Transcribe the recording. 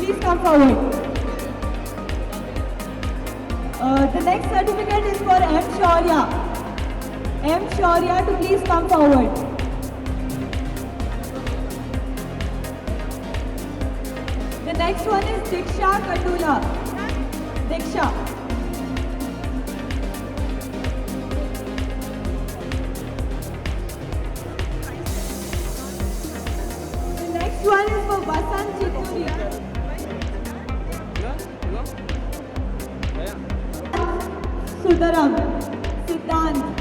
please come forward. The next certificate is for M. Shaurya. M. Shaurya to please come forward. The next one is Diksha Katula. Diksha. The next one is for Vasant Chituri. Sudaram. Siddhant.